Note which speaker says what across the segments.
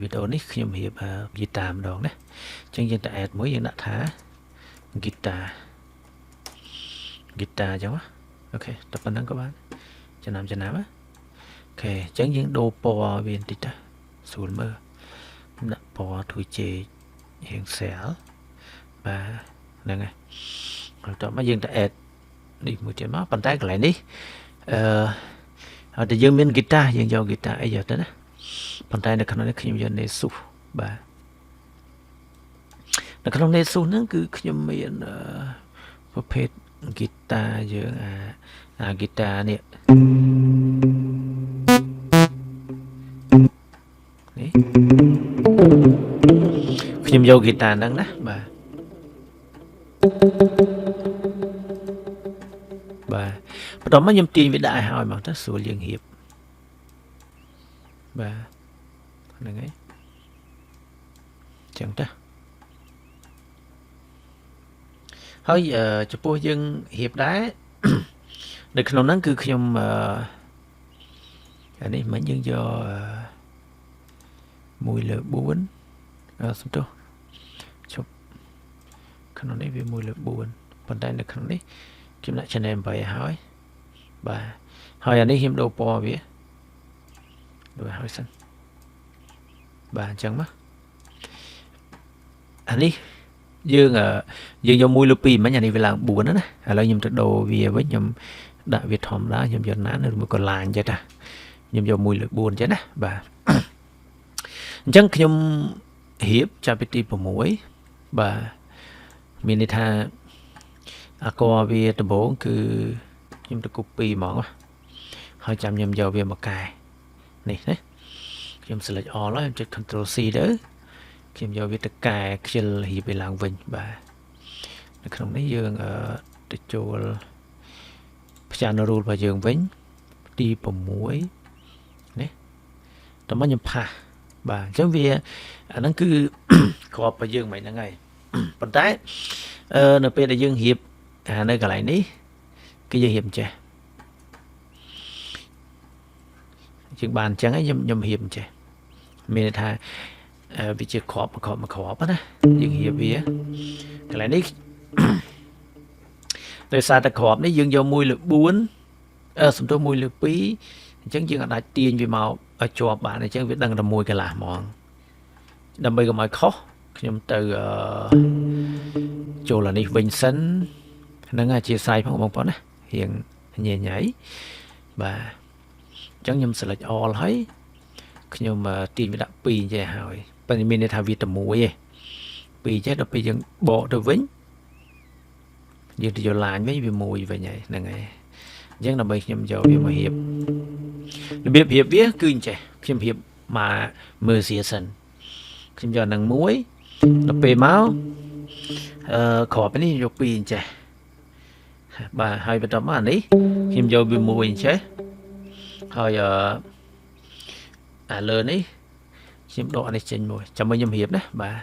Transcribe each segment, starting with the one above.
Speaker 1: video này khi mà hiệp guitar một đòn đấy chân dân ta add mới dân đã thả guitar giống á. Ok tập anh các bạn cho nam á. Ok chân dân đồ po viên tít á xuống mơ nè po thui chê hiện xẻo và nè ngay rồi cho mấy dân ta add đi một chuyện máu bàn tay lại đi thì dân miền guitar dân do guitar ấy giờ tới đó bàn tay này khả năng khi dân này sụp và nó không nên xuống nó cứ khi miềnประเภทกีตาร์เยอะกีตาร์เนี่ยนี่ខ្ញុំយក guitar ហ្នឹងណាបាទបន្ទាប់មកខ្ញុំទាញវាដាក់ឲ្យហើយមកទៅស្រួលយើងរៀបបាទហ្នឹងហើយចឹងទៅហើយចំពោះយើងរៀបដែរនៅក្នុងហ្នឹងគឺខ្ញុំអានេះមិនយើងយក1 លើ 4សំទោសជប់ក្នុងនេះវា1 លើ 4ប៉ុន្តែនៅក្នុងនេះខ្ញុំដាក់ channel 8ឲ្យហើយបាទហើយអានេះខ្ញុំដូរពណ៌វាដូរឲ្យសិនបាទអញ្ចឹងមកអានេះយើងយក1 លើ 2មិញអានេះវាឡើង4ណាឥឡូវខ្ញុំទៅដូរវាវិញខ្ញុំដាក់វាធម្មតាខ្ញុំយកណានៅមួយកន្លាញចេះតាខ្ញុំយក1 លើ 4ចេះណាបាទអញ្ចឹងខ្ញុំរៀបចាប់ពីទី6បាទមានន័យថាអាកវាដំបូងគឺខ្ញុំទៅ copy ហ្មងហើយចាំខ្ញុំយកវាមកកែនេះណាខ្ញុំ select all ហើយខ្ញុំចុច control C ទៅខ្ញុំយកវាទៅកែខ្ជិលរៀបវាឡើងវិញបាទនៅក្នុងនេះយើងទៅចូល piano rule របស់យើងវិញទី6នេះតើមកខ្ញុំផាសបាទអញ្ចឹងវាអាហ្នឹងគឺក្របរបស់យើងមិនហ្នឹងហើយប៉ុន្តែនៅពេលដែលយើងរៀបនៅកន្លែងនេះគឺយើងរៀបចេះជាងបានអញ្ចឹងខ្ញុំរៀបចេះមានន័យថាវាជាក្របណាយើងរៀបវាកន្លែងនេះដោយសារតែក្របនេះយើងយក1 លើ 4សំទោស1 លើ 2អញ្ចឹងយើងអាចទាញវាមកឲ្យជាប់បានអញ្ចឹងវាដឹងតែ1 កន្លះហ្មងដើម្បីកុំឲ្យខុសខ្ញុំទៅចូលអានេះវិញសិនហ្នឹងអធិស្ឋានផងបងប្អូនណារៀងញ៉ៃបាទអញ្ចឹងខ្ញុំ select all ហើយខ្ញុំទាញវាដាក់2ចេះហើយប៉ុន្តែមានន័យថាវាតែ1ឯង2ចេះដល់ពេលយើងបកទៅវិញយើងទៅយកឡាញវិញវា1វិញហើយហ្នឹងហើយអញ្ចឹងដើម្បីខ្ញុំយកវាមករៀបរបៀបរៀបវាគឺអញ្ចេះខ្ញុំរៀបមកមើលសិនខ្ញុំយកនឹង1ដល់ពេលមកក្របនេះយក2អញ្ចេះបាទហើយបន្ទាប់មកអានេះខ្ញុំយកវា1អញ្ចេះហើយលើនេះខ្ញុំដកអានេះចេញមួយចាំមើលខ្ញុំរៀបណាបាទ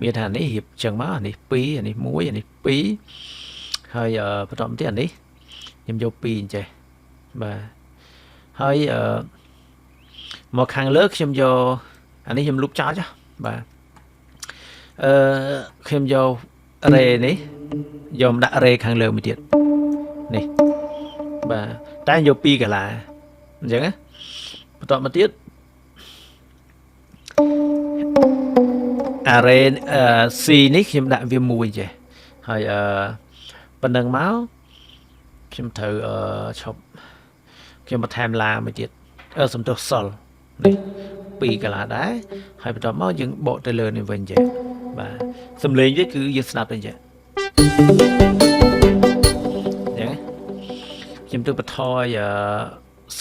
Speaker 1: មានថានេះរៀបចឹងមកអានេះ2អានេះ1អានេះ2ហើយបន្តទៀតអានេះខ្ញុំយក2អញ្ចេះបាទហើយមកខាងលើខ្ញុំយកអានេះខ្ញុំលុបចោលចុះបាទខ្ញុំយករេនេះយកដាក់រេខាងលើមួយទៀតនេះបាទតែយក2កន្លះអញ្ចឹងណាបន្តមកទៀតarray C នេះខ្ញុំដាក់វា1ចេះហើយប៉ុណ្ណឹងមកខ្ញុំត្រូវឈប់ខ្ញុំបន្ថែមឡាមួយទៀតសំទោសសល់នេះ2កន្លះដែរហើយបន្ទាប់មកយើងបកទៅលើនេះវិញចេះបាទសំឡេងវាគឺយើងស្ដាប់វិញចេះអញ្ចឹងខ្ញុំទៅបន្ថយ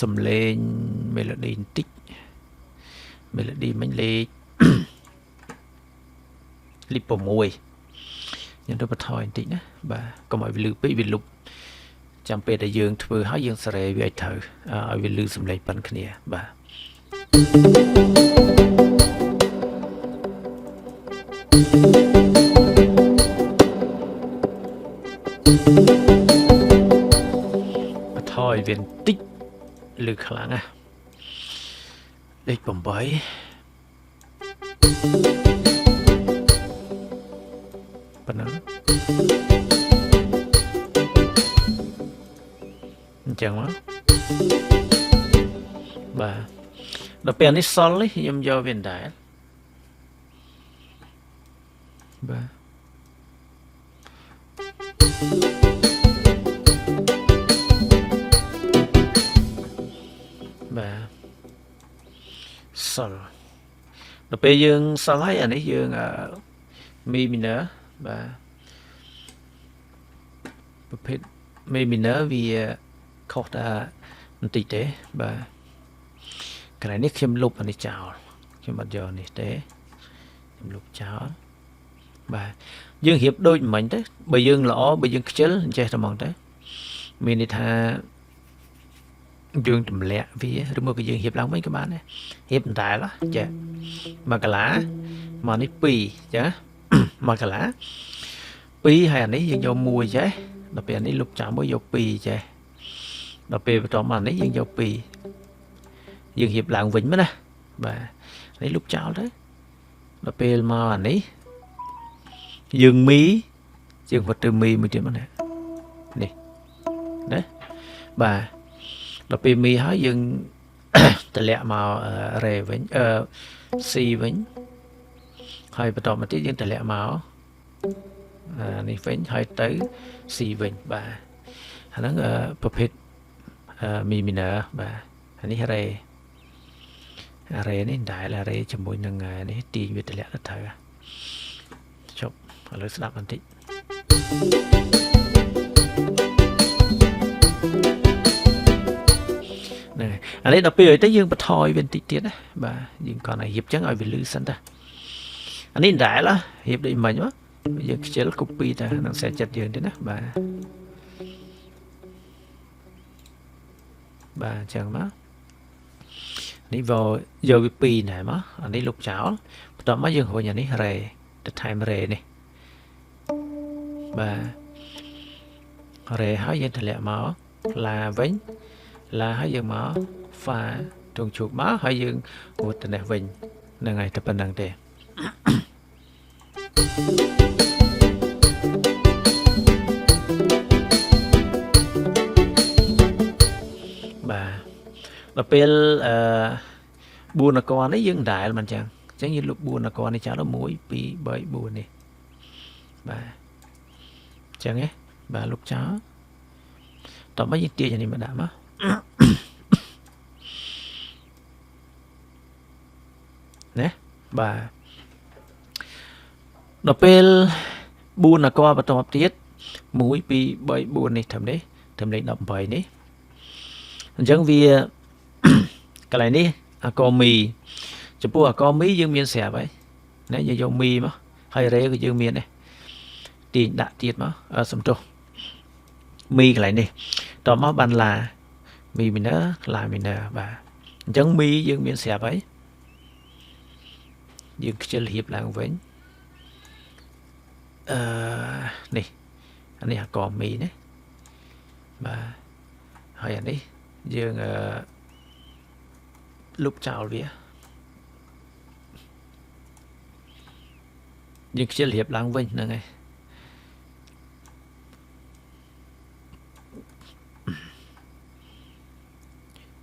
Speaker 1: សំឡេង melody បន្តិច melody មិញលេខ6ខ្ញុំទៅបន្ថយបន្តិចណាបាទកុំឲ្យវាលឺពេកវាលុបចាំពេលដែលយើងធ្វើហើយយើងសេរីវាឲ្យត្រូវឲ្យវាលឺសំឡេងប៉ុនគ្នាបាទបន្ថយវាបន្តិចលឺខ្លាំងណាលេខ8 ប៉ុណ្ណឹងអញ្ចឹងមកបាទដល់ពេលនេះសល់នេះខ្ញុំយកវាដែរបាទបាទសល់ដល់ពេលយើងសល់ហើយអានេះយើងមីមីន័របាទប្រភេទមីមីន័រវាខុសតាបន្តិចទេបាទកន្លែងនេះខ្ញុំលុបអានេះចោលខ្ញុំអត់យកនេះទេខ្ញុំលុបចោលបាទយើងរៀបដូចមិញទៅបើយើងល្អបើយើងខ្ជិលចេះតែហ្មងទៅមានន័យថាយើងទម្លាក់វាឬមកក៏យើងរៀបឡើងវិញក៏បានដែររៀបដដែលចា1កាឡាមកនេះ2ចា1កាឡា2ហើយអានេះយើងយក1ចេះដល់ពេលអានេះលុបចោលមួយយក2ចេះដល់ពេលបន្តមកនេះយើងយក2យើងរៀបឡើងវិញមកណាបាទនេះលុបចោលទៅដល់ពេលមកអានេះយើងមីយើងវត្តទៅមីមួយទៀតមកនេះណាបាទដល់ពេលមីហើយយើងតម្លាក់មករេវិញC វិញហើយបន្តមកទៀតយើងតម្លាក់មកនេះវិញហើយទៅ C វិញបាទអាហ្នឹងប្រភេទមីមីន័របាទអានេះរេនេះដែលរេជាមួយនឹងនេះទាញវាតម្លាក់ទៅត្រូវចប់ឥឡូវស្ដាប់បន្តិចហ្នឹងហើយអានេះដល់ពេលទៅយើងបន្ថយវាបន្តិចទៀតណាបាទយើងគ្រាន់តែរៀបចឹងឲ្យវាលឺសិនតាអានេះដែលរៀបដូចមិញមកយើងខ្ជិល copy តានឹងសេចិត្តយើងទៀតណាបាទចឹងមកនេះយកវា2ដែរមកអានេះលុបចោលបន្ទាប់មកយើងរុញអានេះរេទៅថែមរេនេះបាទរេហើយយើងតម្លាក់មកឡាវិញឡាហើយយើងមកហ្វាទងជោគមកហើយយើងវត្តនេះវិញហ្នឹងហើយតែប៉ុណ្្នឹងទេបាទដល់ពេល4អក្សរនេះយើងដែលមិនចឹងអញ្ចឹងយើងលុប4អក្សរនេះចោល1 2 3 4នេះបាទអញ្ចឹងហ៎បាទលុបចោលតោះមកយើងទាញអានេះមកដាក់មកណាបាទដល់ពេល4អក្សរបន្តទៀត1 2 3 4នេះត្រឹមនេះត្រឹមលេខ18នេះអញ្ចឹងវាកន្លែងនេះអក្សរមីចំពោះអក្សរមីយើងមានស្រាប់ហើយណាយើងយកមីមកហើយរេក៏យើងមានដែរទាញដាក់ទៀតមកសំទោសមីកន្លែងនេះតមកបានឡាមីមីន័រឡាមីន័របាទអញ្ចឹងមីយើងមានស្រាប់ហើយយើងខ្ជិលរៀបឡើងវិញនេះអានេះអក្សរមីណាបាទហើយអានេះយើងលុបចោលវាយើងខ្ជិលរៀបឡើងវិញហ្នឹងហើយ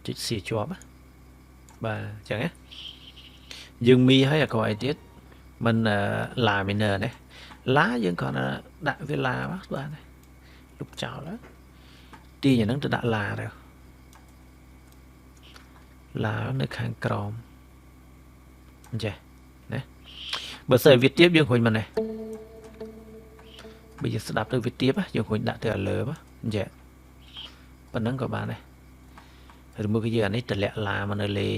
Speaker 1: ជិះសៀជាប់បាទអញ្ចឹងណាយើងមីហើយអក្សរអីទៀតមិនឡាមីន័រណាឡាយើងគ្រាន់តែដាក់វាឡាបាទលុបចោលទាញអាហ្នឹងទៅដាក់ឡាទៅឡានៅខាងក្រោមអញ្ចឹងណាបើសិនវាទៀបយើងរុញមកនេះបើយើងស្ដាប់ទៅវាទៀបយើងរុញដាក់ទៅឲ្យលើអញ្ចឹងប៉ុណ្ណឹងក៏បានដែរឬមួយក៏យើងអានេះតម្លាក់ឡាមកនៅលេ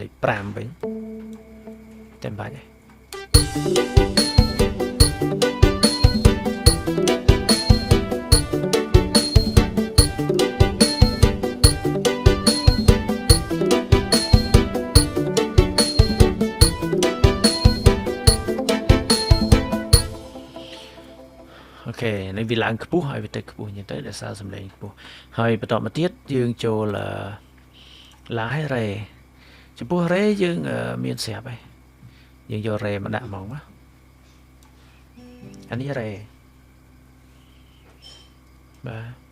Speaker 1: ខ5វិញតែបាច់ហើយអូខេនេះវាឡើងខ្ពស់ហើយវាទៅខ្ពស់យ៉ាងទៅដោយសារសំឡេងខ្ពស់ហើយបន្តមកទៀតយើងចូលឡាហើយរេចំពោះរេយើងមានស្រាប់ហើយ យើងយករ៉េមកដាក់ហ្មងណាអានេះរ៉េបាទ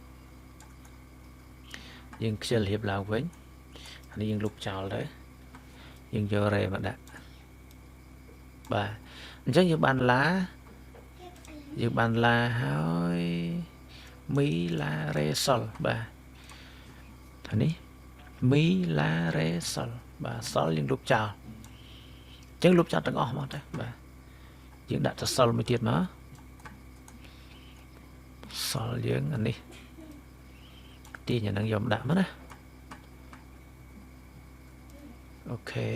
Speaker 1: យើងខ្ជិលរៀបឡើងវិញអានេះយើងលុបចោលទៅយើងយករ៉េមកដាក់បាទអញ្ចឹងយើងបានឡាហើយមីឡារ៉េសុលបាទអានេះមីឡារ៉េសុលបាទសុលយើងលុបចោលអញ្ចឹងលុបចោលទាំងអស់មកទៅបាទយើងដាក់ទៅសុលមួយទៀតមកសុលយើងអានេះទាញអាហ្នឹងយកមកដាក់មកណាអូខេ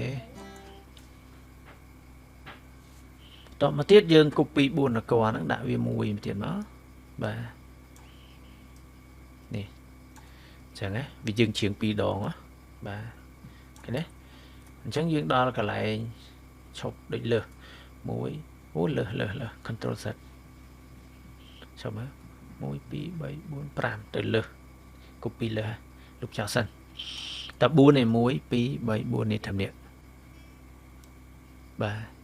Speaker 1: តមកទៀតយើង copy 4នគរហ្នឹងដាក់វាមួយទៀតមកបាទនេះអញ្ចឹងណាវាយើងជាង2ដងបាទឃើញទេអញ្ចឹងយើងដល់កន្លែងឈប់ដូចលើសមួយអូលើស control z ឈប់មើល1 2 3 4 5ទៅលើស copy លើសលុបចោលសិនតែ4នេះ1 2 3 4នេះតាមនេះបាទ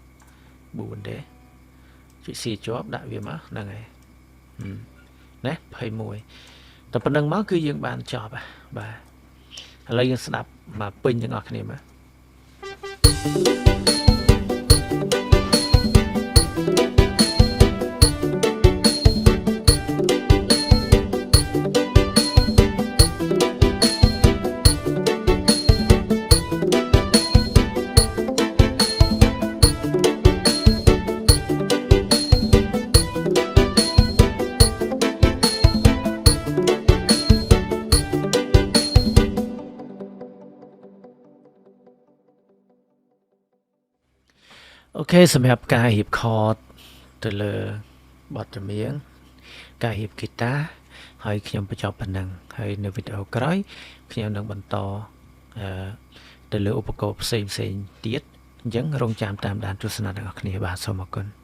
Speaker 1: 4ទេជិះស៊ីជាប់ដាក់វាមកហ្នឹងហើយណា21តែប៉ុណ្្នឹងមកគឺយើងបានចប់បាទឥឡូវយើងស្ដាប់មកពេញទាំងអស់គ្នាមកអូខេសម្រាប់ការរៀបខតទៅលើបទចម្រៀងការរៀបហ្គីតាហើយខ្ញុំបញ្ចប់ប៉ុណ្ណឹងហើយនៅវីដេអូក្រោយខ្ញុំនឹងបន្តទៅលើឧបករណ៍ផ្សេងទៀតអញ្ចឹងរងចាំតាមដានទស្សនាទាំងអស់គ្នាបាទសូមអរគុណ